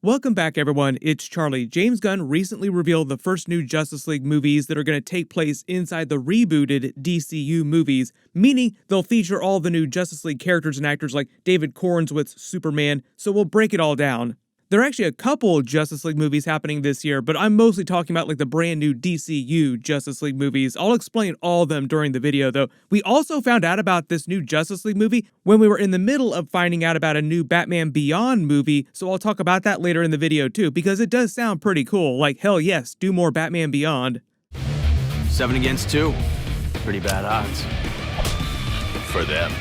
Welcome back, everyone. It's Charlie. James Gunn recently revealed the first new Justice League movies that are going to take place inside the rebooted DCU movies, meaning they'll feature all the new Justice League characters and actors like David Corenswet's Superman, so we'll break it all down. There are actually a couple Justice League movies happening this year, but I'm mostly talking about like the brand new DCU Justice League movies. I'll explain all of them during the video though. We also found out about this new Justice League movie when we were in the middle of finding out about a new Batman Beyond movie, so I'll talk about that later in the video too, because it does sound pretty cool. Like, hell yes, do more Batman Beyond. 7 against 2. Pretty bad odds. For them.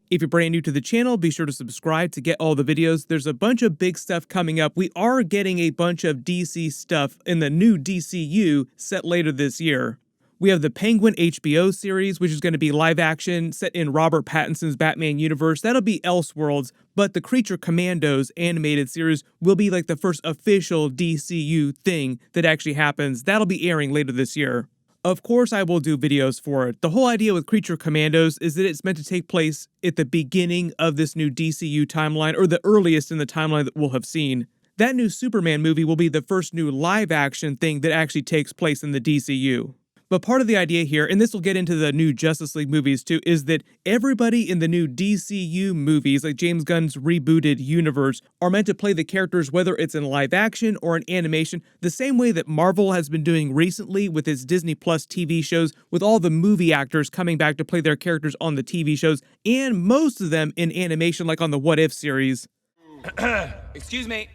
If you're brand new to the channel, be sure to subscribe to get all the videos. There's a bunch of big stuff coming up. We are getting a bunch of DC stuff in the new DCU set later this year. We have the Penguin HBO series, which is going to be live action, set in Robert Pattinson's Batman universe. That'll be Elseworlds, but the Creature Commandos animated series will be like the first official DCU thing that actually happens. That'll be airing later this year. Of course I will do videos for it. The whole idea with Creature Commandos is that it's meant to take place at the beginning of this new DCU timeline, or the earliest in the timeline that we'll have seen. That new Superman movie will be the first new live-action thing that actually takes place in the DCU. But part of the idea here, and this will get into the new Justice League movies too, is that everybody in the new DCU movies, like James Gunn's rebooted universe, are meant to play the characters whether it's in live action or in animation, the same way that Marvel has been doing recently with its Disney Plus TV shows, with all the movie actors coming back to play their characters on the TV shows, and most of them in animation, like on the What If series. Excuse me.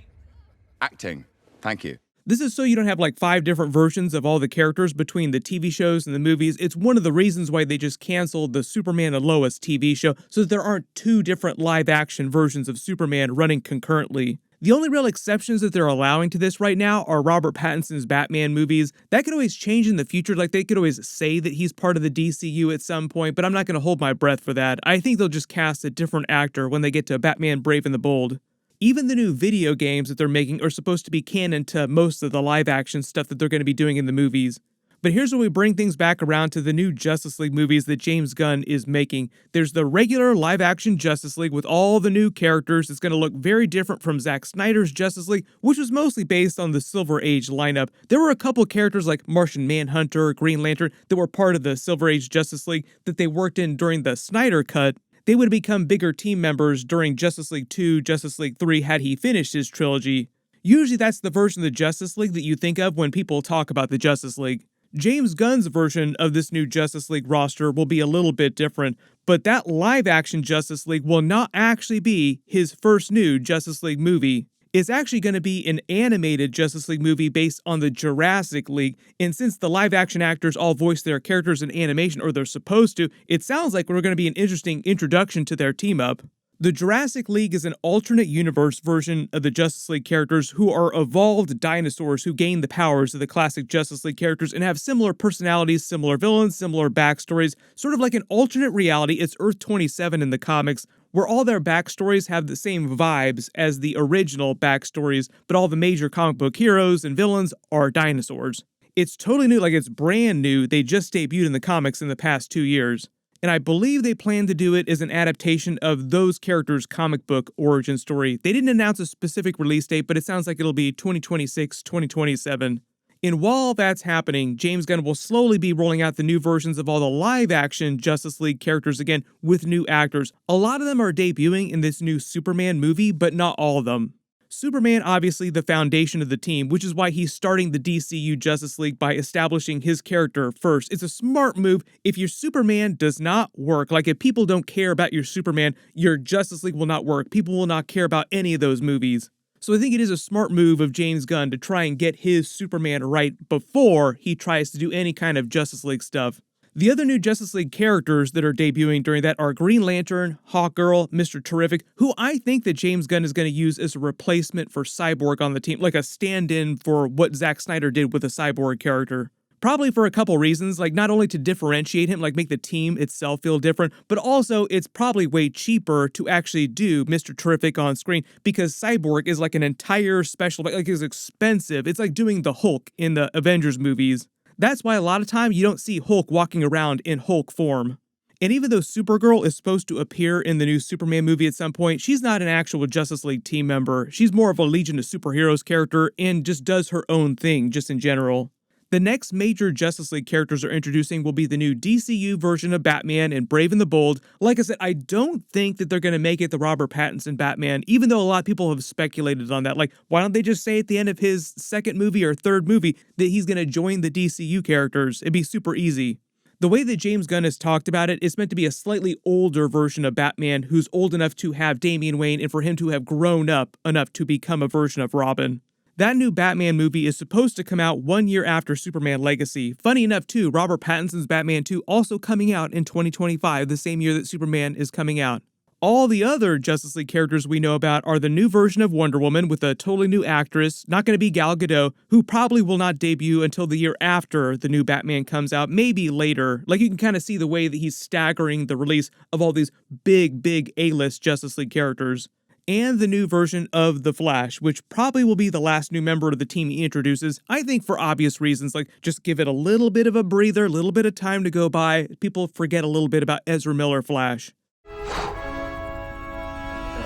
Acting. Thank you. This is so you don't have like 5 different versions of all the characters between the TV shows and the movies. It's one of the reasons why they just canceled the Superman and Lois TV show, so that there aren't 2 different live-action versions of Superman running concurrently. The only real exceptions that they're allowing to this right now are Robert Pattinson's Batman movies. That could always change in the future, like they could always say that he's part of the DCU at some point, but I'm not going to hold my breath for that. I think they'll just cast a different actor when they get to Batman Brave and the Bold. Even the new video games that they're making are supposed to be canon to most of the live-action stuff that they're going to be doing in the movies. But here's where we bring things back around to the new Justice League movies that James Gunn is making. There's the regular live-action Justice League with all the new characters. It's going to look very different from Zack Snyder's Justice League, which was mostly based on the Silver Age lineup. There were a couple characters like Martian Manhunter, Green Lantern, that were part of the Silver Age Justice League that they worked in during the Snyder Cut. They would become bigger team members during Justice League 2, Justice League 3 had he finished his trilogy. Usually that's the version of the Justice League that you think of when people talk about the Justice League. James Gunn's version of this new Justice League roster will be a little bit different, but that live-action Justice League will not actually be his first new Justice League movie. It's actually going to be an animated Justice League movie based on the Jurassic League, and since the live-action actors all voice their characters in animation, or they're supposed to, it sounds like we're going to be an interesting introduction to their team-up. The Jurassic League is an alternate universe version of the Justice League characters who are evolved dinosaurs who gain the powers of the classic Justice League characters and have similar personalities, similar villains, similar backstories, sort of like an alternate reality. It's Earth 27 in the comics, where all their backstories have the same vibes as the original backstories, but all the major comic book heroes and villains are dinosaurs. It's totally new, like it's brand new. They just debuted in the comics in the past 2 years. And I believe they plan to do it as an adaptation of those characters' comic book origin story. They didn't announce a specific release date, but it sounds like it'll be 2026, 2027. And while that's happening, James Gunn will slowly be rolling out the new versions of all the live-action Justice League characters again with new actors. A lot of them are debuting in this new Superman movie, but not all of them. Superman, obviously the foundation of the team, which is why he's starting the DCU Justice League by establishing his character first. It's a smart move. If your Superman does not work, like if people don't care about your Superman, your Justice League will not work. People will not care about any of those movies. So I think it is a smart move of James Gunn to try and get his Superman right before he tries to do any kind of Justice League stuff. The other new Justice League characters that are debuting during that are Green Lantern, Hawkgirl, Mr. Terrific, who I think that James Gunn is going to use as a replacement for Cyborg on the team, like a stand-in for what Zack Snyder did with the Cyborg character. Probably for a couple reasons, like not only to differentiate him, like make the team itself feel different, but also it's probably way cheaper to actually do Mr. Terrific on screen because Cyborg is like an entire special, like it's expensive. It's like doing the Hulk in the Avengers movies. That's why a lot of time you don't see Hulk walking around in Hulk form. And even though Supergirl is supposed to appear in the new Superman movie at some point, she's not an actual Justice League team member. She's more of a Legion of Superheroes character and just does her own thing, just in general. The next major Justice League characters they're introducing will be the new DCU version of Batman and Brave and the Bold. Like I said, I don't think that they're going to make it the Robert Pattinson Batman, even though a lot of people have speculated on that. Like, why don't they just say at the end of his second movie or third movie that he's going to join the DCU characters? It'd be super easy. The way that James Gunn has talked about it, it's meant to be a slightly older version of Batman who's old enough to have Damian Wayne and for him to have grown up enough to become a version of Robin. That new Batman movie is supposed to come out 1 year after Superman Legacy. Funny enough, too, Robert Pattinson's Batman 2 also coming out in 2025, the same year that Superman is coming out. All the other Justice League characters we know about are the new version of Wonder Woman with a totally new actress, not going to be Gal Gadot, who probably will not debut until the year after the new Batman comes out, maybe later. Like, you can kind of see the way that he's staggering the release of all these big A-list Justice League characters. And the new version of The Flash, which probably will be the last new member of the team he introduces, I think for obvious reasons, like just give it a little bit of a breather, a little bit of time to go by. People forget a little bit about Ezra Miller Flash.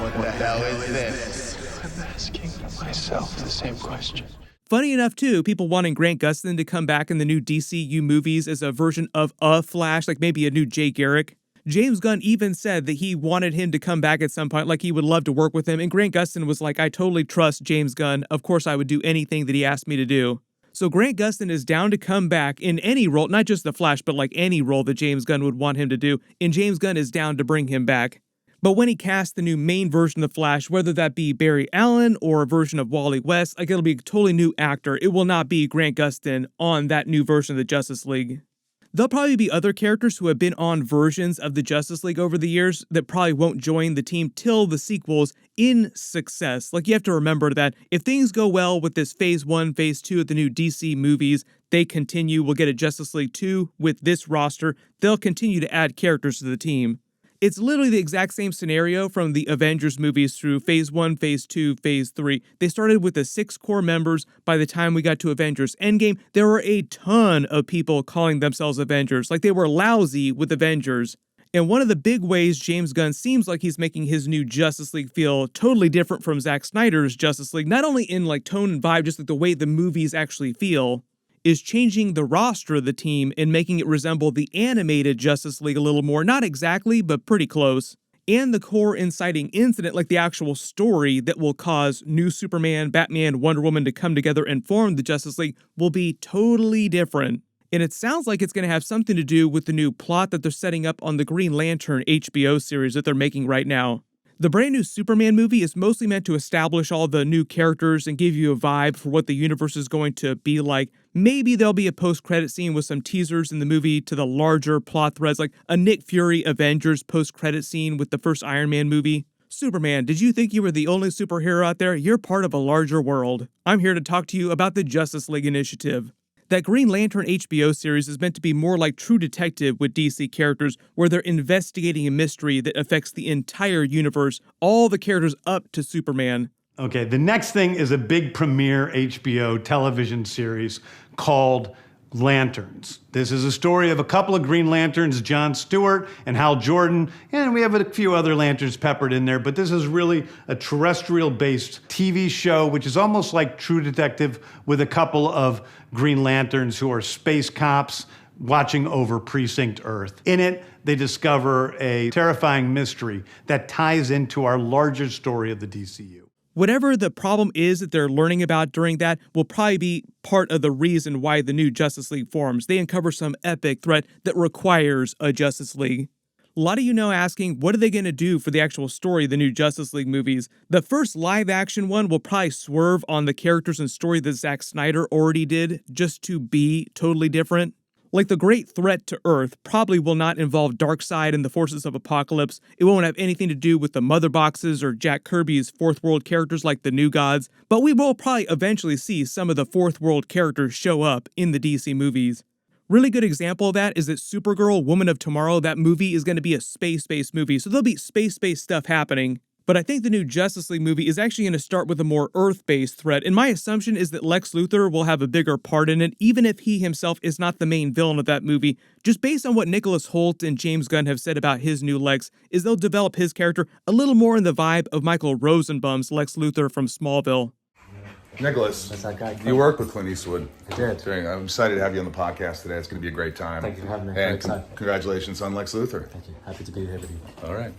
What the hell is this? I'm asking myself the same question. Funny enough, too, people wanting Grant Gustin to come back in the new DCU movies as a version of a Flash, like maybe a new Jay Garrick. James Gunn even said that he wanted him to come back at some point, like he would love to work with him, and Grant Gustin was like, I totally trust James Gunn. Of course I would do anything that he asked me to do. So Grant Gustin is down to come back in any role, not just The Flash, but like any role that James Gunn would want him to do, and James Gunn is down to bring him back. But when he casts the new main version of Flash, whether that be Barry Allen or a version of Wally West, like it'll be a totally new actor. It will not be Grant Gustin on that new version of the Justice League. There'll probably be other characters who have been on versions of the Justice League over the years that probably won't join the team till the sequels in success. Like, you have to remember that if things go well with this Phase 1, Phase 2 of the new DC movies, they continue, we'll get a Justice League 2 with this roster, they'll continue to add characters to the team. It's literally the exact same scenario from the Avengers movies through Phase 1, Phase 2, Phase 3. They started with the 6 core members. By the time we got to Avengers Endgame, there were a ton of people calling themselves Avengers. Like, they were lousy with Avengers. And one of the big ways James Gunn seems like he's making his new Justice League feel totally different from Zack Snyder's Justice League, not only in like tone and vibe, just like the way the movies actually feel, is changing the roster of the team and making it resemble the animated Justice League a little more. Not exactly, but pretty close. And the core inciting incident, like the actual story that will cause new Superman, Batman, Wonder Woman to come together and form the Justice League, will be totally different. And it sounds like it's going to have something to do with the new plot that they're setting up on the Green Lantern HBO series that they're making right now. The brand new Superman movie is mostly meant to establish all the new characters and give you a vibe for what the universe is going to be like. Maybe there'll be a post-credit scene with some teasers in the movie to the larger plot threads, like a Nick Fury Avengers post-credit scene with the first Iron Man movie. Superman, did you think you were the only superhero out there? You're part of a larger world. I'm here to talk to you about the Justice League Initiative. That Green Lantern HBO series is meant to be more like True Detective with DC characters, where they're investigating a mystery that affects the entire universe, all the characters up to Superman. Okay, the next thing is a big premiere HBO television series called Lanterns. This is a story of a couple of Green Lanterns, John Stewart and Hal Jordan, and we have a few other lanterns peppered in there, but this is really a terrestrial-based TV show, which is almost like True Detective with a couple of Green Lanterns who are space cops watching over Precinct Earth. In it, they discover a terrifying mystery that ties into our larger story of the DCU. Whatever the problem is that they're learning about during that will probably be part of the reason why the new Justice League forms. They uncover some epic threat that requires a Justice League. A lot of you know asking, what are they going to do for the actual story of the new Justice League movies? The first live-action one will probably swerve on the characters and story that Zack Snyder already did, just to be totally different. Like, the great threat to Earth probably will not involve Darkseid and the forces of Apocalypse. It won't have anything to do with the Mother Boxes or Jack Kirby's Fourth World characters like the New Gods, but we will probably eventually see some of the Fourth World characters show up in the DC movies. Really good example of that is that Supergirl, Woman of Tomorrow, that movie is going to be a space-based movie, so there'll be space-based stuff happening. But I think the new Justice League movie is actually going to start with a more Earth-based threat, and my assumption is that Lex Luthor will have a bigger part in it, even if he himself is not the main villain of that movie. Just based on what Nicholas Hoult and James Gunn have said about his new Lex, is they'll develop his character a little more in the vibe of Michael Rosenbaum's Lex Luthor from Smallville. Nicholas, That's that guy. you worked with Clint Eastwood. I did. I'm excited to have you on the podcast today. It's going to be a great time. Thank you for having me. And Very excited. congratulations on Lex Luthor. Thank you. Happy to be here with you. All right.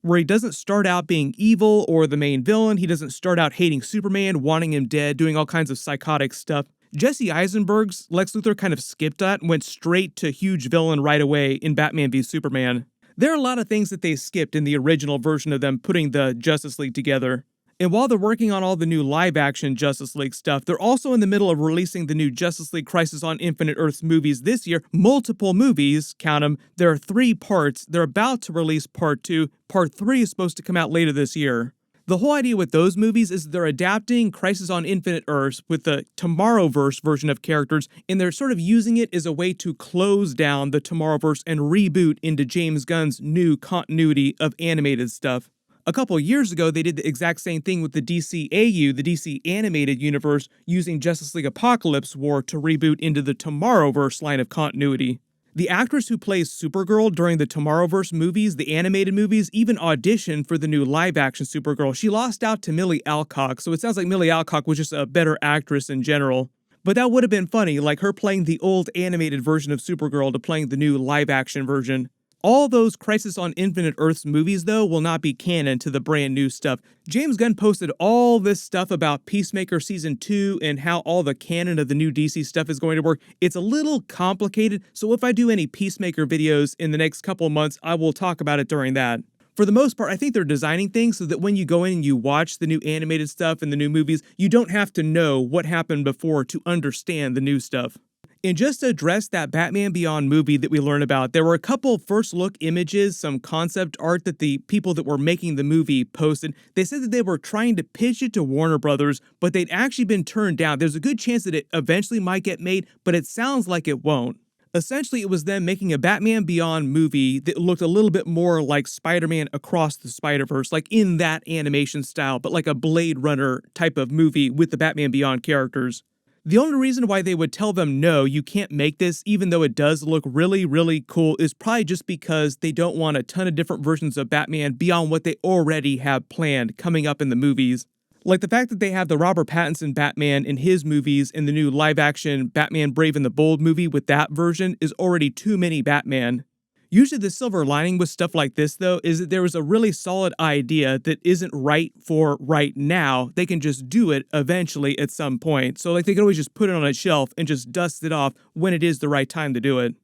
Where he doesn't start out being evil or the main villain, he doesn't start out hating Superman, wanting him dead, doing all kinds of psychotic stuff. Jesse Eisenberg's Lex Luthor kind of skipped that and went straight to huge villain right away in Batman v Superman. There are a lot of things that they skipped in the original version of them putting the Justice League together. And while they're working on all the new live-action Justice League stuff, they're also in the middle of releasing the new Justice League Crisis on Infinite Earths movies this year. Multiple movies, count them. There are 3 parts. They're about to release part 2. Part 3 is supposed to come out later this year. The whole idea with those movies is they're adapting Crisis on Infinite Earths with the Tomorrowverse version of characters, and they're sort of using it as a way to close down the Tomorrowverse and reboot into James Gunn's new continuity of animated stuff. A couple years ago, they did the exact same thing with the DCAU, the DC Animated Universe, using Justice League Apocalypse War to reboot into the Tomorrowverse line of continuity. The actress who plays Supergirl during the Tomorrowverse movies, the animated movies, even auditioned for the new live-action Supergirl. She lost out to Millie Alcock, so it sounds like Millie Alcock was just a better actress in general. But that would have been funny, like her playing the old animated version of Supergirl to playing the new live-action version. All those Crisis on Infinite Earths movies, though, will not be canon to the brand new stuff. James Gunn posted all this stuff about Peacemaker Season 2 and how all the canon of the new DC stuff is going to work. It's a little complicated, so if I do any Peacemaker videos in the next couple of months, I will talk about it during that. For the most part, I think they're designing things so that when you go in and you watch the new animated stuff and the new movies, you don't have to know what happened before to understand the new stuff. And just to address that Batman Beyond movie that we learned about, there were a couple first look images, some concept art that the people that were making the movie posted. They said that they were trying to pitch it to Warner Brothers, but they'd actually been turned down. There's a good chance that it eventually might get made, but it sounds like it won't. Essentially, it was them making a Batman Beyond movie that looked a little bit more like Spider-Man Across the Spider-Verse, like in that animation style, but like a Blade Runner type of movie with the Batman Beyond characters. The only reason why they would tell them, no, you can't make this, even though it does look really, really cool, is probably just because they don't want a ton of different versions of Batman beyond what they already have planned coming up in the movies. Like the fact that they have the Robert Pattinson Batman in his movies and the new live-action Batman Brave and the Bold movie with that version is already too many Batman. Usually the silver lining with stuff like this, though, is that there was a really solid idea that isn't right for right now. They can just do it eventually at some point. So like they can always just put it on a shelf and just dust it off when it is the right time to do it.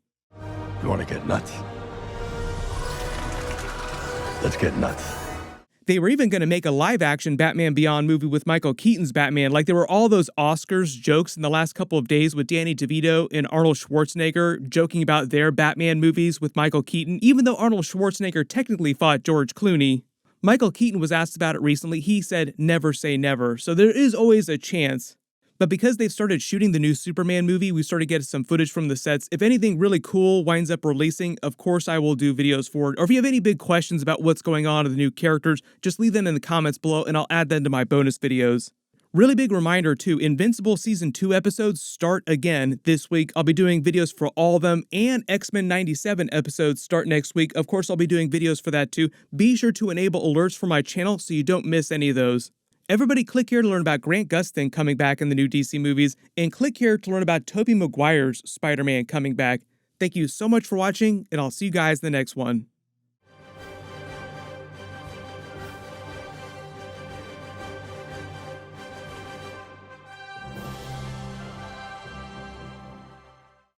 You want to get nuts? Let's get nuts. They were even going to make a live-action Batman Beyond movie with Michael Keaton's Batman. Like there were all those Oscars jokes in the last couple of days with Danny DeVito and Arnold Schwarzenegger joking about their Batman movies with Michael Keaton, even though Arnold Schwarzenegger technically fought George Clooney. Michael Keaton was asked about it recently. He said, never say never. So there is always a chance. But because they've started shooting the new Superman movie, we started getting some footage from the sets. If anything really cool winds up releasing, of course I will do videos for it. Or if you have any big questions about what's going on with the new characters, just leave them in the comments below and I'll add them to my bonus videos. Really big reminder too, Invincible Season 2 episodes start again this week. I'll be doing videos for all of them, and X-Men 97 episodes start next week. Of course, I'll be doing videos for that too. Be sure to enable alerts for my channel so you don't miss any of those. Everybody click here to learn about Grant Gustin coming back in the new DC movies, and click here to learn about Tobey Maguire's Spider-Man coming back. Thank you so much for watching, and I'll see you guys in the next one.